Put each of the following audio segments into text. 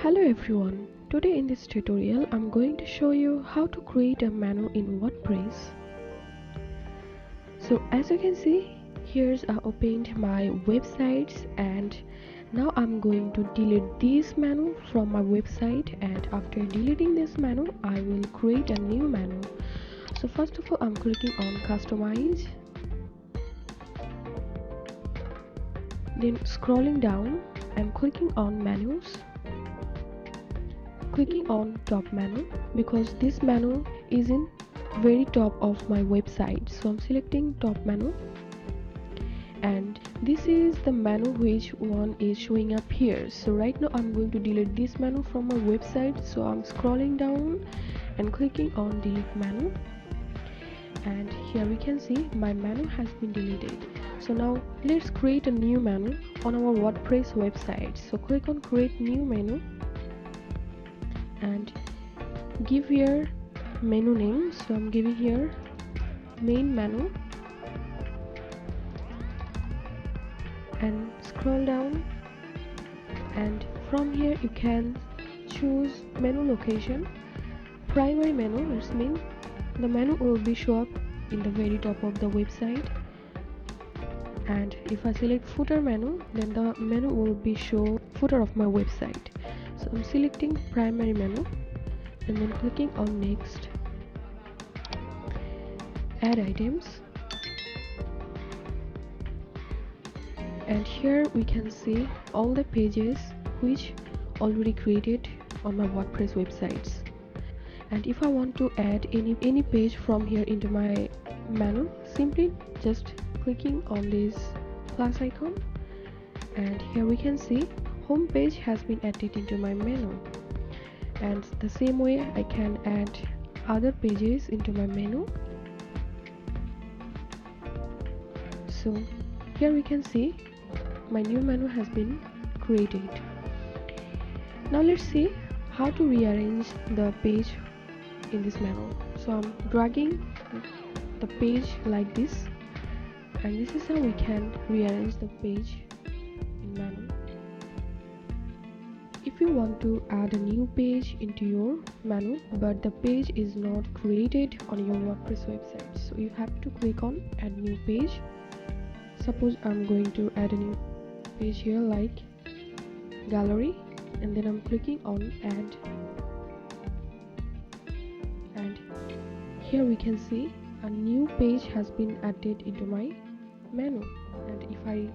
Hello everyone, today in this tutorial I'm going to show you how to create a menu in WordPress. So as you can see, here's I opened my websites and now I'm going to delete this menu from my website, and after deleting this menu I will create a new menu. So first of all I'm clicking on customize, then scrolling down I'm clicking on menus, clicking on top menu because this menu is in very top of my website, so I'm selecting top menu, and this is the menu which one is showing up here. So right now I'm going to delete this menu from my website, so I'm scrolling down and clicking on delete menu, and here we can see my menu has been deleted. So now let's create a new menu on our WordPress website. So click on create new menu and give here menu name. So I'm giving here main menu, and scroll down, and from here you can choose menu location. Primary menu, which means the menu will be show up in the very top of the website, and if I select footer menu, then the menu will be show footer of my website. So I'm selecting primary menu and then clicking on next, add items, and here we can see all the pages which already created on my WordPress websites. And if I want to add any page from here into my menu, simply just clicking on this plus icon, and here we can see home page has been added into my menu. And the same way I can add other pages into my menu. So here we can see my new menu has been created. Now let's see how to rearrange the page in this menu. So I'm dragging the page like this, and this is how we can rearrange the page in menu. If you want to add a new page into your menu but the page is not created on your WordPress website, so you have to click on add new page. Suppose I'm going to add a new page here like gallery, and then I'm clicking on add, and here we can see a new page has been added into my menu. And if I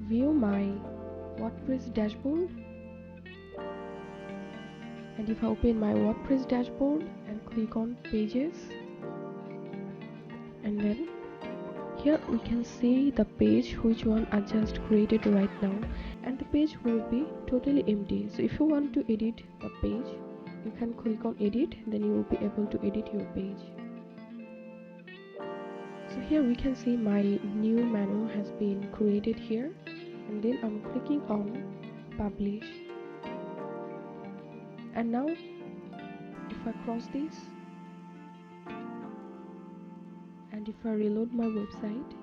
view my WordPress dashboard, and if I open my WordPress dashboard and click on pages, and then here we can see the page which one I just created right now, and the page will be totally empty. So if you want to edit the page, you can click on edit, then you will be able to edit your page. So here we can see my new menu has been created here, and then I'm clicking on publish. And now if I cross this and if I reload my website,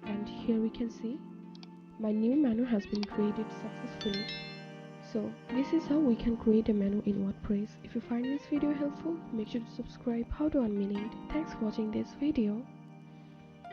and here we can see my new menu has been created successfully. So this is how we can create a menu in WordPress. If you find this video helpful, make sure to subscribe how to 1 minute. Thanks for watching this video.